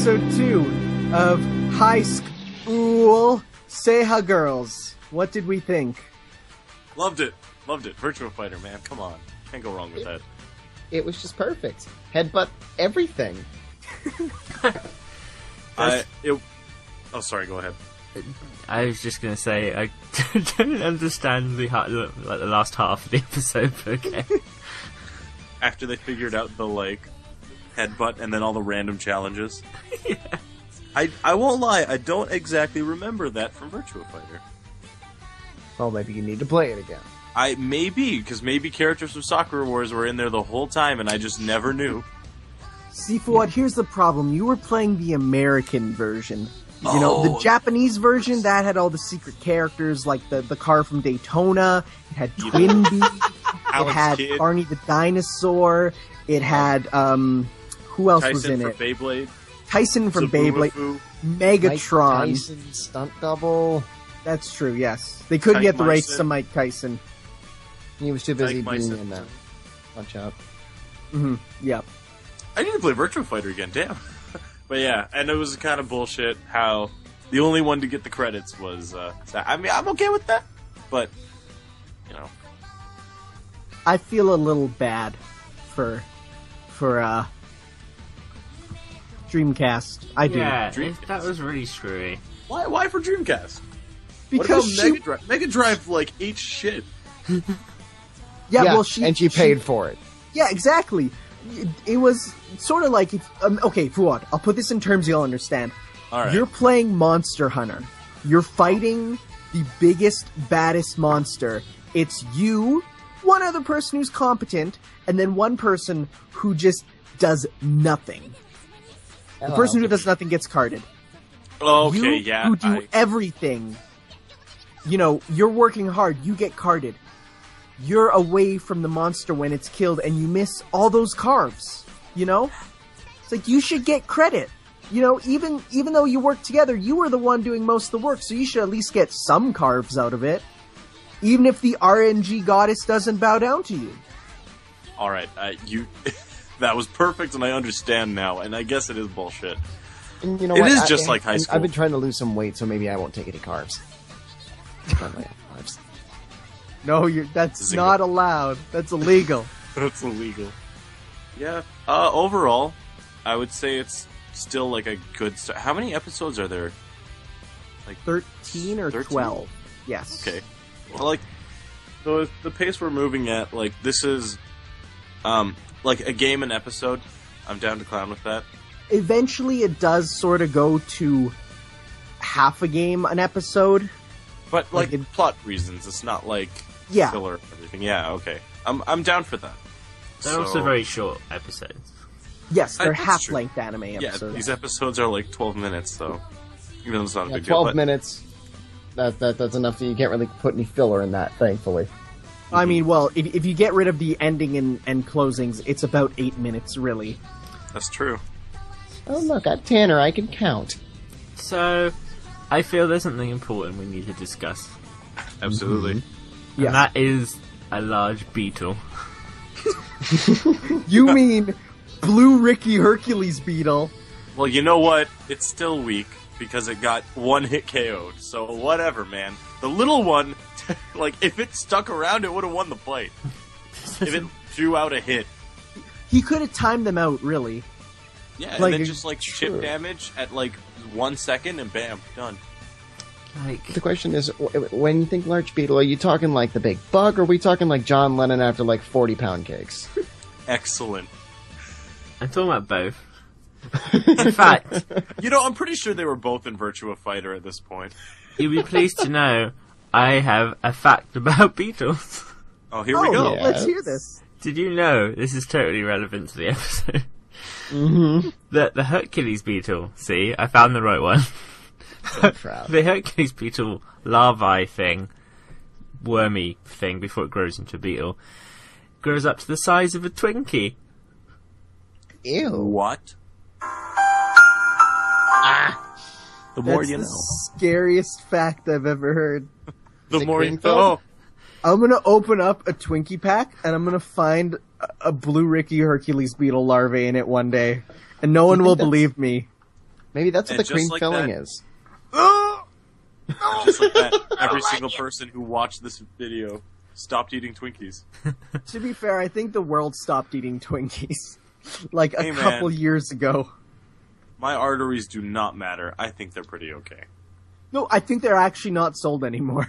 episode 2 of High School SEGA Girls. What did we think? Loved it. Virtua Fighter, man. Come on. Can't go wrong with that. It was just perfect. Headbutt everything. Oh, sorry, go ahead. I was just going to say, I don't understand the last half of the episode, but okay. After they figured out the, headbutt and then all the random challenges. Yeah. I won't lie, I don't exactly remember that from Virtua Fighter. Well, maybe you need to play it again. Because maybe characters from Sakura Wars were in there the whole time and I just never knew. See, Fuad, here's the problem. You were playing the American version. You know, the Japanese version, that had all the secret characters, like the car from Daytona, it had Twinbee, it had Kidd. Barney the Dinosaur, it had, who else was in it? Beyblade. Tyson from Zabumafu. Beyblade, Megatron. Mike Tyson, stunt double. That's true, yes. They couldn't Tyke get the rights Myson. to Mike Tyson. He was too busy Tyke being Myson. in that. Punch Out. Mm-hmm, yeah. I need to play Virtua Fighter again, damn. But yeah, and it was kind of bullshit how the only one to get the credits was, I mean, I'm okay with that, but, you know. I feel a little bad for Dreamcast. I do. Yeah, Dreamcast. that was really screwy. Why for Dreamcast? Because what about Mega Drive? Mega Drive, ate shit. yeah, well, and she paid for it. Yeah, exactly. It was sort of like, okay, Fuad, I'll put this in terms you'll understand. Alright. You're playing Monster Hunter. You're fighting the biggest, baddest monster. It's you, one other person who's competent, and then one person who just does nothing. The person who does nothing gets carded. Okay, You yeah. who do everything, you're working hard, you get carded. You're away from the monster when it's killed, and you miss all those carves, It's like, you should get credit. Even though you work together, you were the one doing most of the work, so you should at least get some carves out of it. Even if the RNG goddess doesn't bow down to you. Alright, that was perfect, and I understand now, and I guess it is bullshit. And you know It what? is just like high school. I've been trying to lose some weight, so maybe I won't take any carbs. Carbs. No, that's not allowed. That's illegal. That's illegal. Yeah. Overall, I would say it's still a good start. How many episodes are there? 13 or 13? 12. Yes. Okay. Well, the pace we're moving at, this is, a game an episode. I'm down to clown with that. Eventually it does sort of go to half a game an episode. But, plot reasons, it's not Yeah. filler and everything. Yeah, okay. I'm down for that. They're also very short episodes. Yes, they're That's half-length anime episodes. Yeah, these episodes are 12 minutes, though. Even though it's not a big 12 deal. minutes. That's enough that you can't really put any filler in that, thankfully. I mean, well, if you get rid of the ending and closings, it's about 8 minutes, really. That's true. Oh, look, at Tanner, I can count. So, I feel there's something important we need to discuss. Absolutely. Yeah. And that is a large beetle. You mean Blue Ricky Hercules Beetle? Well, you know what? It's still weak because it got one hit KO'd. So whatever, man. The little one, if it stuck around, it would have won the fight. If it threw out a hit. He could have timed them out, really. Yeah, and then just chip damage at 1 second and bam, done. The question is, when you think large beetle, are you talking the big bug, or are we talking John Lennon after 40-pound cakes? Excellent. I'm talking about both. In fact, I'm pretty sure they were both in Virtua Fighter at this point. you'll be pleased to know I have a fact about beetles. Oh, here we go. yeah. Let's hear this. Did you know, this is totally relevant to the episode, Mm-hmm. that the Hercules beetle, see, I found the right one. So proud. The Hercules beetle larvae thing, wormy thing before it grows into a beetle, grows up to the size of a Twinkie. Ew. What? The more That's you the know. scariest fact I've ever heard. The it more you Greenfield? know. I'm gonna open up a Twinkie pack, and I'm gonna find a Blue Ricky Hercules Beetle larvae in it one day, and no one will believe me. Maybe that's what And the cream just like filling that- is. Just like that, every single person who watched this video stopped eating Twinkies. To be fair, I think the world stopped eating Twinkies like a Hey, man. couple years ago. My arteries do not matter. I think they're pretty okay. No, I think they're actually not sold anymore.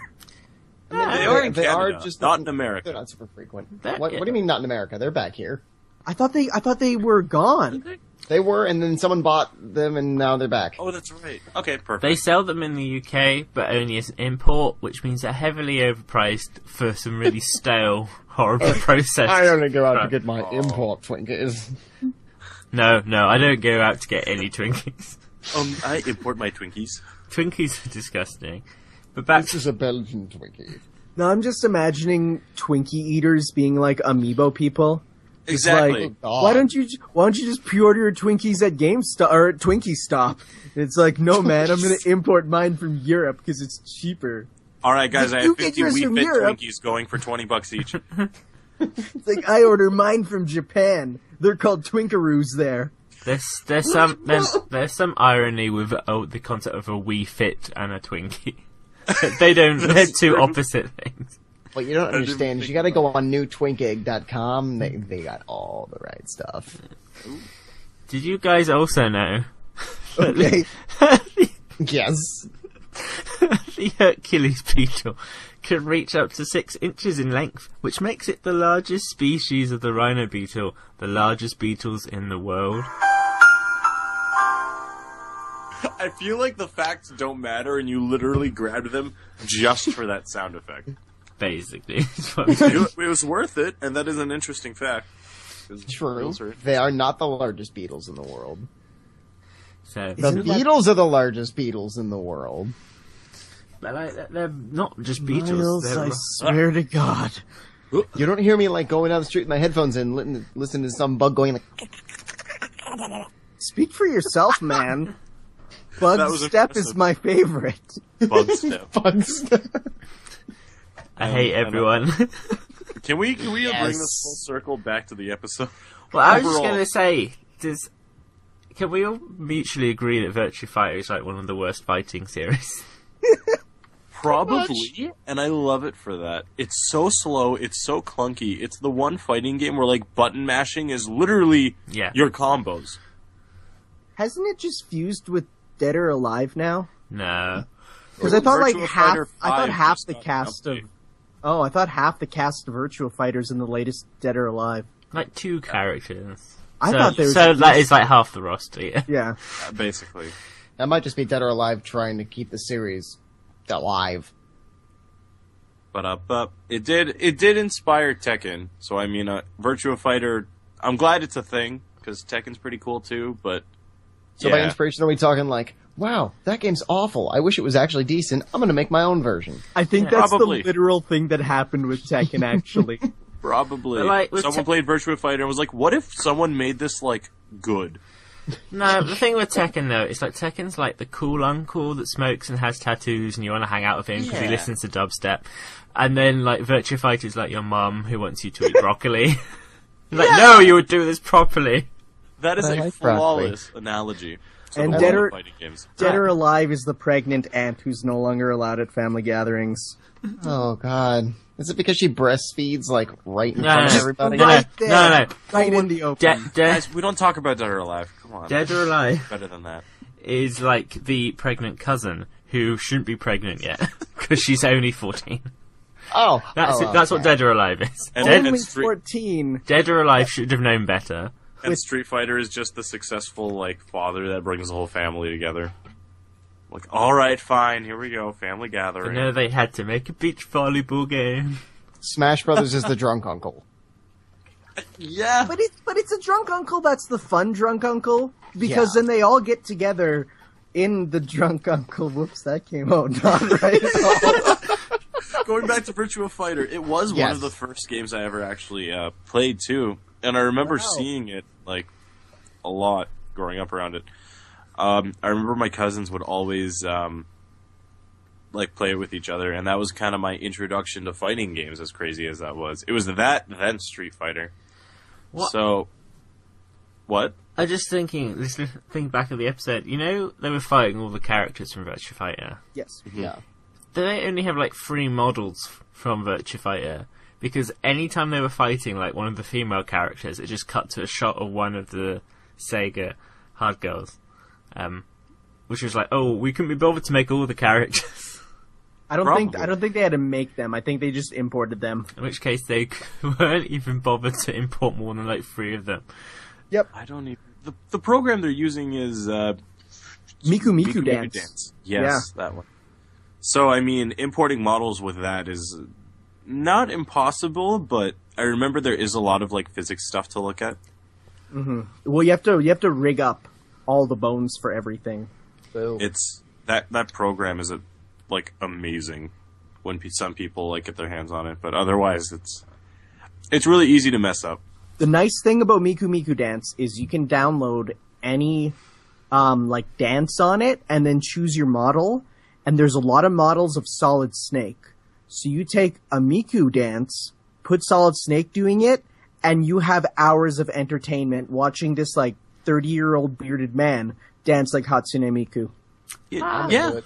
They are in Canada, just not in America. They're not super frequent. They're- What do you mean not in America? They're back here. I thought they were gone. They were, and then someone bought them, and now they're back. Oh, that's right. Okay, perfect. They sell them in the UK, but only as an import, which means they're heavily overpriced for some really stale, horrible processed. I only go out to crap. get my import Twinkies. No, I don't go out to get any Twinkies. I import my Twinkies. Twinkies are disgusting. But back This is a Belgian Twinkie. No, I'm just imagining Twinkie eaters being like amiibo people. It's Exactly. like, why don't you just pre-order your Twinkies at GameStop or at Twinkie Stop? It's like, no man, I'm gonna import mine from Europe because it's cheaper. All right, guys, I You have get 50 yours Wii from Fit Europe. Twinkies going for $20 each. It's like I order mine from Japan. They're called Twinkaroos there. there's some irony with the concept of a Wii Fit and a Twinkie. They're two opposite things. What you don't understand is you gotta go on newtwinkegg.com. They got all the right stuff. Did you guys also know Okay. Yes. the Hercules beetle can reach up to 6 inches in length, which makes it the largest species of the rhino beetle, the largest beetles in the world? I feel like the facts don't matter, and you literally grabbed them just for that sound effect. Basically. It was worth it, and that is an interesting fact. 'Cause True. beetles are- They are not the largest beetles in the world. So, The beetles are the largest beetles in the world. but like, they're not just beetles. Miles, They're I swear to God. You don't hear me like going down the street with my headphones in, listen to some bug going like. Speak for yourself, man. That Bug was Step impressive. is my favorite. Bug step. bugs. I hate I know. everyone. Can we bring Yes. this full circle back to the episode? Well, I was just Overall. going to say, can we all mutually agree that Virtua Fighter is like one of the worst fighting series? Probably, and I love it for that. It's so slow, it's so clunky. It's the one fighting game where like button mashing is literally Yeah. your combos. Hasn't it just fused with Dead or Alive now? No. Because I thought like Virtua half, Fighter I thought 5 half just the got an cast of, update. I thought half the cast of Virtua Fighters in the latest Dead or Alive. Like 2 characters. I thought they were So just- that is like half the roster, yeah. Yeah. Basically. That might just be Dead or Alive trying to keep the series alive. But it did inspire Tekken. So I mean, Virtua Fighter. I'm glad it's a thing because Tekken's pretty cool too. But So by inspiration, are we talking like, wow, that game's awful. I wish it was actually decent. I'm gonna make my own version. I think Yeah. that's Probably. the literal thing that happened with Tekken, actually. probably But, like, with someone played Virtua Fighter and was like, "What if someone made this like good?" No, the thing with Tekken though, it's like Tekken's like the cool uncle that smokes and has tattoos and you want to hang out with him because he Yeah. listens to dubstep. And then like Virtua Fighter's like your mum who wants you to eat broccoli. Like, no, you would do this properly. That is I a like flawless analogy. to And the Dead world or- of fighting games. Dead or Alive is the pregnant aunt who's no longer allowed at family gatherings. Oh god. Is it because she breastfeeds like right in No, front of no, everybody? no, Right no, there. no. Right in the open. Guys, we don't talk about Dead or Alive. Come on, Dead or Alive better than that. is like the pregnant cousin who shouldn't be pregnant yet because she's only 14. Oh, That's oh, that's what okay. Dead or Alive is. And, Dead, Only and Street, 14. Dead or Alive should have known better. and Street Fighter is just the successful like father that brings the whole family together. Like, all right, fine, here we go, family But gathering. no, they had to make a beach volleyball game. Smash Brothers is the drunk uncle. Yeah, But it's a drunk uncle that's the fun drunk uncle. Because Yeah. then they all get together in the drunk uncle. Whoops, that came out not right at all. going back to Virtua Fighter, it was one Yes. of the first games I ever actually played too, and I remember Wow. seeing it like a lot growing up around it. I remember my cousins would always like play it with each other, and that was kind of my introduction to fighting games. As crazy as that was, it was that then Street Fighter. What? So, what? I'm just thinking, think back at the episode, you know, they were fighting all the characters from Virtua Fighter. Yes. Yeah. They only have like 3 models from Virtua Fighter, because anytime they were fighting like one of the female characters, it just cut to a shot of one of the SEGA Hard Girls, which was like, oh, we couldn't be bothered to make all the characters. I don't think they had to make them. I think they just imported them. In which case they weren't even bothered to import more than like 3 of them. Yep. I don't even... The program they're using is... Miku Miku Dance. Dance. Yes, that one. So, I mean, importing models with that is not impossible, but I remember there is a lot of, like, physics stuff to look at. Mm-hmm. Well, you have to rig up all the bones for everything. So It's... That program is, like, amazing when some people, like, get their hands on it, but otherwise it's really easy to mess up. the nice thing about Miku Miku Dance is you can download any like dance on it and then choose your model, and there's a lot of models of Solid Snake. So you take a Miku dance, put Solid Snake doing it, and you have hours of entertainment watching this like 30-year-old bearded man dance like Hatsune Miku. Yeah.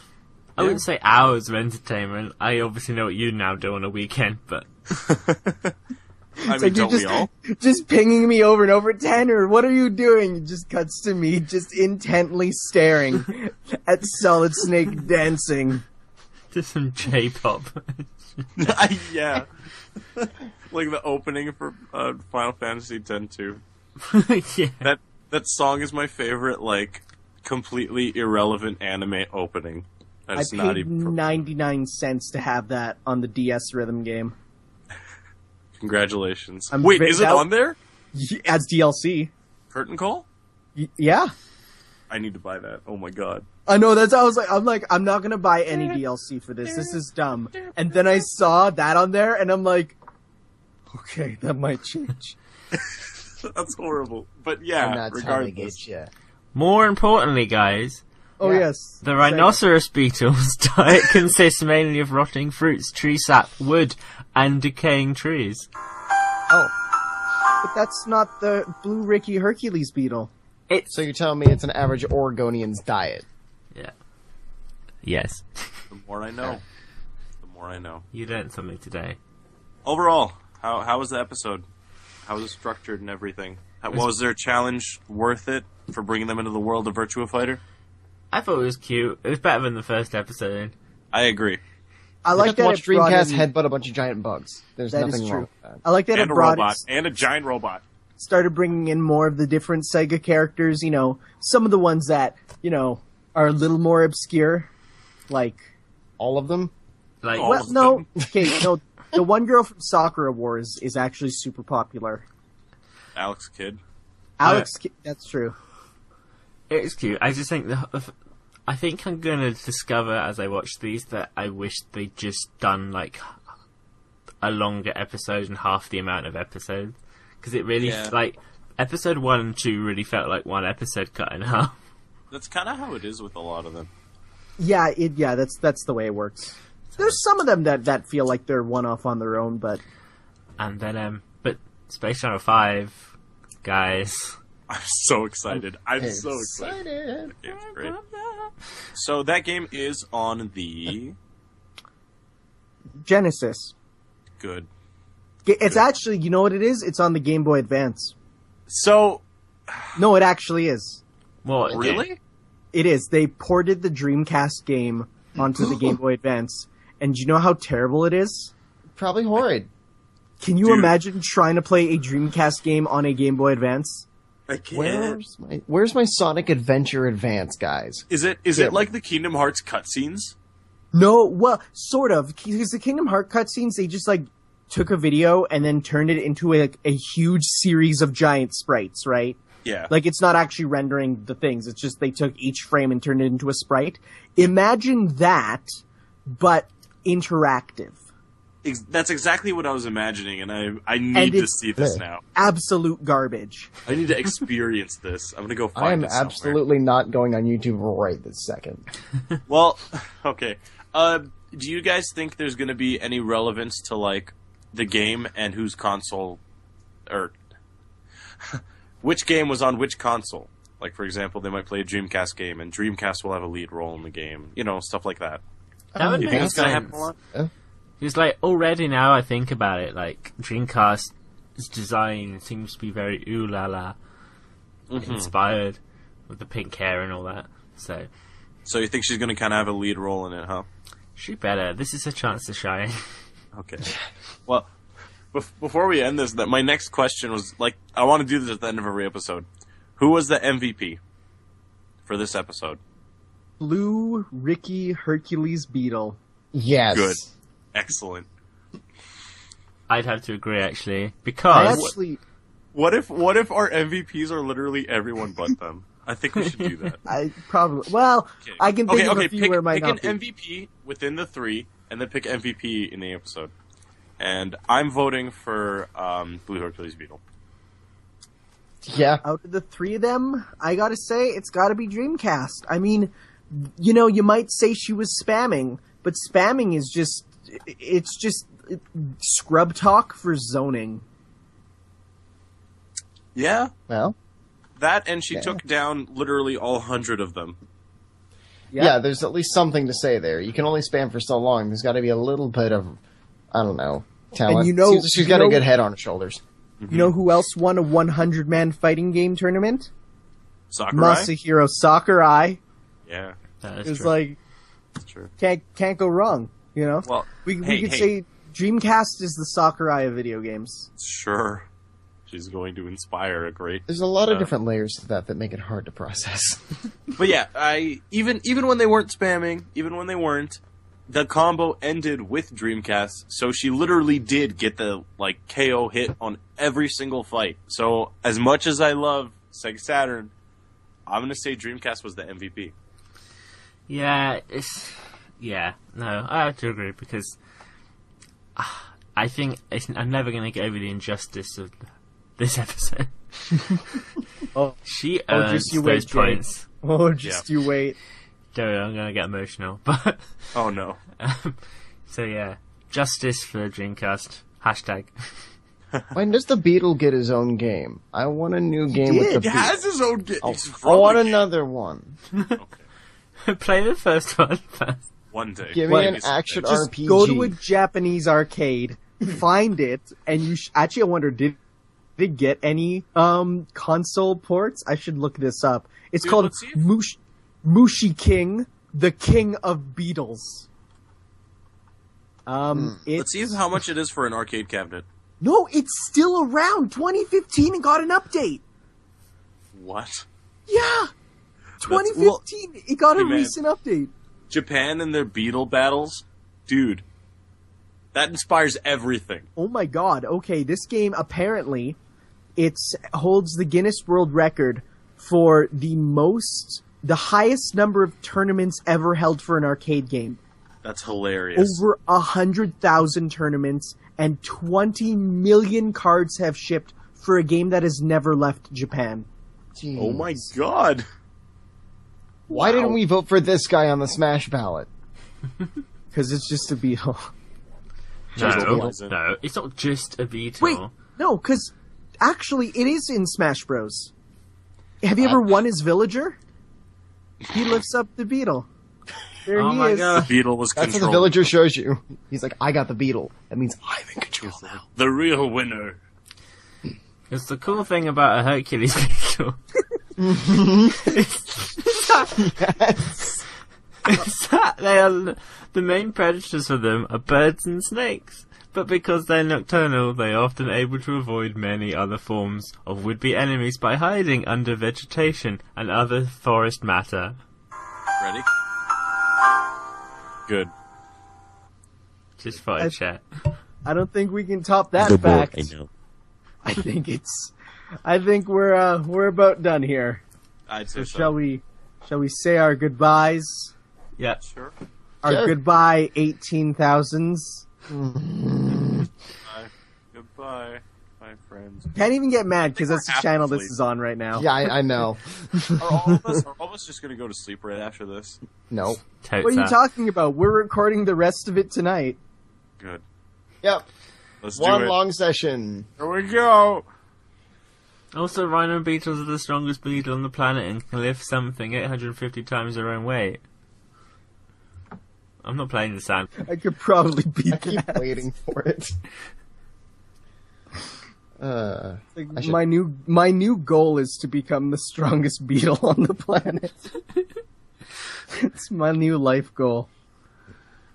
I wouldn't say hours of entertainment. I obviously know what you now do on a weekend, but... I mean, don't we all? Just pinging me over and over, Tanner, what are you doing? It just cuts to me just intently staring at Solid Snake dancing. Just some J-pop. Yeah. Like the opening for Final Fantasy X too. Yeah. That song is my favorite, like, completely irrelevant anime opening. I paid 99 cents to have that on the DS rhythm game. Congratulations. Wait, is it on there? As DLC. Curtain Call? Yeah. I need to buy that. Oh my god. I know, that's how I'm like, I'm not gonna buy any DLC for this. This is dumb. And then I saw that on there, and I'm like, okay, that might change. That's horrible. But yeah, And that's how they regardless. get you. More importantly, guys, Oh, Yeah. yes. the rhinoceros beetle's diet consists mainly of rotting fruits, tree sap, wood, and decaying trees. Oh. But that's not the Blue Ricky Hercules beetle. So you're telling me it's an average Oregonian's diet? Yeah. Yes. The more I know. The more I know. You learned something today. Overall, how was the episode? How was it structured and everything? Was their challenge worth it for bringing them into the world of Virtua Fighter? I thought it was cute. It was better than the first episode. I agree. I You like have to that watch it brought Dreamcast in, headbutt a bunch of giant bugs. There's That is nothing true. wrong with that. I like that And it a brought robot. And a giant robot. started bringing in more of the different Sega characters, you know, some of the ones that, you know, are a little more obscure, like, All of them? Like, All well, of no, them. okay, no, the one girl from Sakura Wars is actually super popular. Alex Kidd. Alex, that's true. it's cute. I just think I think I'm gonna discover as I watch these that I wish they'd just done like a longer episode and half the amount of episodes, because it really like episode 1 and 2 really felt like one episode cut in half. That's kind of how it is with a lot of them. Yeah, that's the way it works. There's some of them that feel like they're one-off on their own, but... And then but Space Channel 5, guys. I'm so excited. I'm so excited. That game's great. So that game is on the... Genesis. Good. It's actually, you know what it is? It's on the Game Boy Advance. So... No, it actually is. What? Really? It is. They ported the Dreamcast game onto the Game Boy Advance. And do you know how terrible it is? Probably horrid. Can you Dude. imagine trying to play a Dreamcast game on a Game Boy Advance? I can't. Where's my Sonic Adventure Advance, guys? Is it like the Kingdom Hearts cutscenes? No, well, sort of. Because the Kingdom Hearts cutscenes, they just, like, took a video and then turned it into, a huge series of giant sprites, right? Yeah. Like, it's not actually rendering the things. It's just they took each frame and turned it into a sprite. Imagine that, but interactive. That's exactly what I was imagining, and I need to see this now. Absolute garbage. I need to experience this. I'm gonna go find I am it somewhere. absolutely not going on YouTube right this second. Well, okay. Do you guys think there's gonna be any relevance to, like, the game and whose console, or which game was on which console. Like, for example, they might play a Dreamcast game, and Dreamcast will have a lead role in the game. You know, stuff like that. That would You make think it's gonna sense. happen a lot? Because, like, already now I think about it, like, Dreamcast's design seems to be very ooh la la inspired with the pink hair and all that. So you think she's gonna kind of have a lead role in it, huh? she better. This is a chance to shine. Okay. Well, before we end this, my next question was, like, I want to do this at the end of every episode. Who was the MVP for this episode? Blue Ricky Hercules Beetle. Yes. Good. Excellent. I'd have to agree, actually, I because actually, What if our MVPs are literally everyone but them? I think we should do that. I probably, well, Okay. I can think of a few pick, where it might pick not an be. MVP within the three, and then pick MVP in the episode. And I'm voting for Blue Hercules Beetle. Yeah. Out of the three of them, I gotta say, it's gotta be Dreamcast. I mean, you know, you might say she was spamming, but spamming is just, it's just scrub talk for zoning. Yeah, Well. that, and she Yeah. took down literally all 100 of them. Yeah, there's at least something to say there. You can only spam for so long. There's got to be a little bit of, I don't know, talent. And you know- she's you got a know- good head on her shoulders. You know who else won a 100-man fighting game tournament? Sakurai? Masahiro Sakurai. Yeah, that It is was true. like, that's true. can't go wrong, you know? Well, we hey, could hey. say Dreamcast is the Sakurai of video games. Sure. She's going to inspire a great... There's a lot of different layers to that make it hard to process. But yeah, even when they weren't spamming, even when they weren't, the combo ended with Dreamcast, so she literally did get the, like, KO hit on every single fight. So, as much as I love Sega Saturn, I'm gonna say Dreamcast was the MVP. Yeah, no, I have to agree because I think I'm never going to get over the injustice of this episode. Oh, She Oh, earns just you those wait, Jay. points. oh, just you wait. Don't worry, I'm going to get emotional. But Oh no. so yeah, justice for Dreamcast. Hashtag. When does the Beetle get his own game? I want a new game with the He Beetle. has his own game. I want another one. Okay. Play the first one first. One day. Give me What? an action Just RPG. go to a Japanese arcade, find it, and you actually, I wonder, did it get any console ports? I should look this up. It's Dude, called let's see if- Mushi King, the King of Beetles. Let's see how much it is for an arcade cabinet. No, it's still around. 2015 and got an update. What? Yeah, 2015. It got a Hey, man. recent update. Japan and their Beetle battles? Dude. That inspires everything. Oh my god, okay, this game apparently it holds the Guinness World Record for the highest number of tournaments ever held for an arcade game. That's hilarious. Over 100,000 tournaments and 20 million cards have shipped for a game that has never left Japan. Jeez. Oh my god. Why didn't we vote for this guy on the Smash ballot? Because it's just a Beetle. Just a No, Beetle. no, it's not just a Beetle. Wait, no, because actually it is in Smash Bros. Have you ever won as villager? He lifts up the Beetle. There Oh he my is. God. Beetle was That's what the controlled. villager shows you. He's like, I got the Beetle. That means I'm in control now. The real winner. It's the cool thing about a Hercules Beetle. Yes. It's that they are the main predators for them are birds and snakes. But because they're nocturnal, they are often able to avoid many other forms of would-be enemies by hiding under vegetation and other forest matter. Ready? Good. Just for a chat. I don't think we can top that fact. know. I think we're about done here. I'd say So so. shall we say our goodbyes? Yeah. Sure. Our Sure. goodbye 18,000s. Goodbye, my friends. Can't even get mad because that's the we're channel half this asleep. is on right now. Yeah, I know. Are all of us just gonna go to sleep right after this? No. Totes What are you that. talking about? We're recording the rest of it tonight. Good. Yep. Let's do One it. long session. Here we go. Also, rhino beetles are the strongest beetle on the planet and can lift something 850 times their own weight. I'm not playing the sound. I could probably beat I keep that. waiting for it. Like, my new goal is to become the strongest beetle on the planet. It's my new life goal.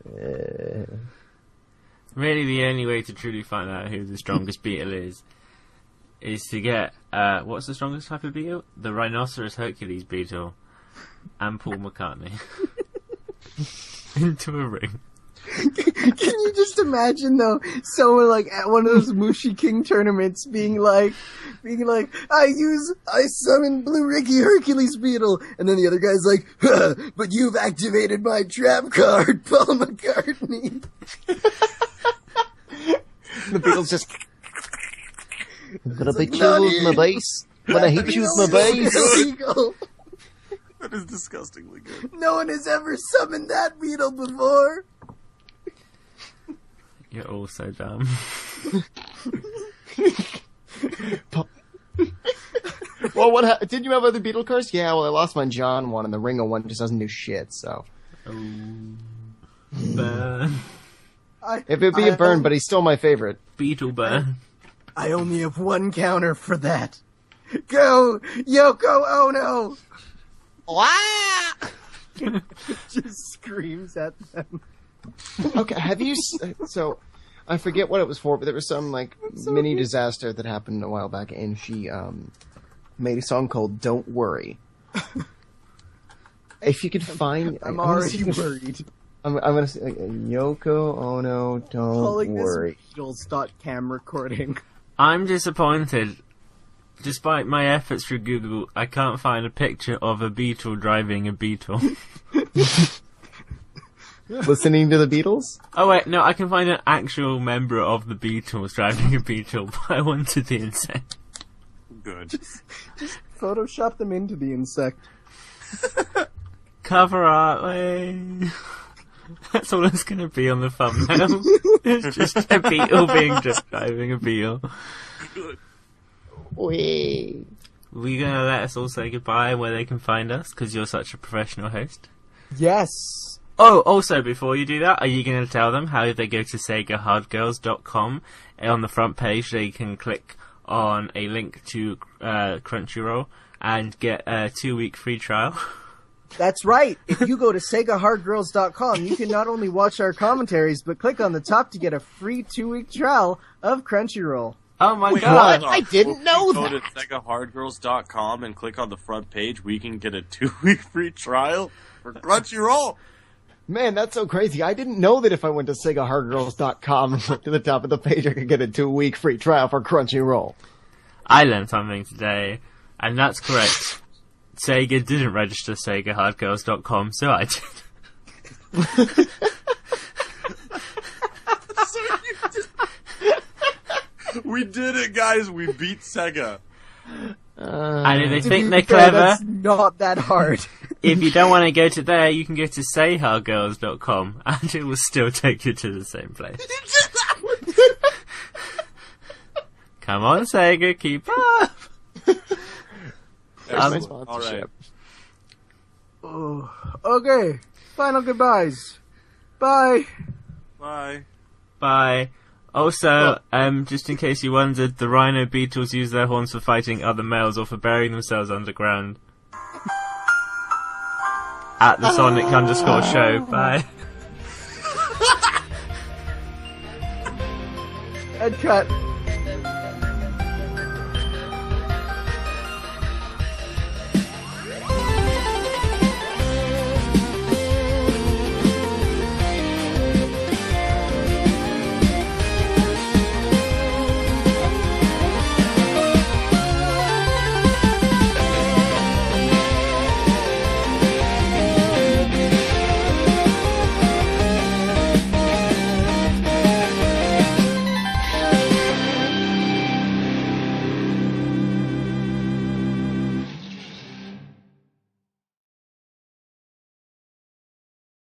Really, the only way to truly find out who the strongest beetle is to get, what's the strongest type of beetle? The Rhinoceros Hercules beetle and Paul McCartney into a ring. Can you just imagine though, someone like at one of those Mushi King tournaments being like, I summon Blue Ricky Hercules Beetle, and then the other guy's like, huh, but you've activated my trap card, Paul McCartney. The Beatles just. I'm gonna beat you with my bass. I'm gonna hit you with my bass. Illegal. That is disgustingly good. No one has ever summoned that beetle before. You're all so dumb. Well, what did you have other Beetle cards? Yeah, well, I lost my John one, and the Ringo one just doesn't do shit, so. Burn. If it'd be a burn, but he's still my favorite. Beetle burn. I only have one counter for that. Go, Yoko Ono! Just screams at them. Okay, have you... So, I forget what it was for, but there was some, like, mini disaster that happened a while back, and she, made a song called Don't Worry. If you could find... I'm already worried. I'm gonna say, like, Yoko Ono, Don't Calling Worry. this Beatles.cam recording. I'm disappointed. Despite my efforts through Google, I can't find a picture of a beetle driving a beetle. Listening to the Beatles? Oh wait, no, I can find an actual member of the Beatles driving a beetle, but I wanted the insect. Good. Just Photoshop them into the insect. Cover art, way. That's all it's gonna be on the thumbnail. It's just a beetle being just driving a beetle. Good. Wee. Were you gonna let us all say goodbye and where they can find us? Because you're such a professional host. Yes. Oh, also, before you do that, are you going to tell them how they go to SEGAHardGirls.com? On the front page, they can click on a link to Crunchyroll and get a 2-week free trial. That's right. If you go to SEGAHardGirls.com, you can not only watch our commentaries, but click on the top to get a free 2-week trial of Crunchyroll. Oh my Wait, god! hold on. I didn't know Go that. to SegaHardGirls.com and click on the front page. We can get a 2-week free trial for Crunchyroll. Man, that's so crazy. I didn't know that if I went to SegaHardGirls.com and went to the top of the page, I could get a 2-week free trial for Crunchyroll. I learned something today, and that's correct. Sega didn't register SegaHardGirls.com, so I did. We did it, guys. We beat Sega. And if they To think be they're fair, clever, that's not that hard. if you don't want to go to there, you can go to SayHowGirls.com, and it will still take you to the same place. Come on, Sega, keep up! My All right. sponsorship. Oh, okay. Final goodbyes. Bye. Bye. Bye. Also, just in case you wondered, the rhino beetles use their horns for fighting other males or for burying themselves underground. At the Sonic_show. Bye. Ed cut.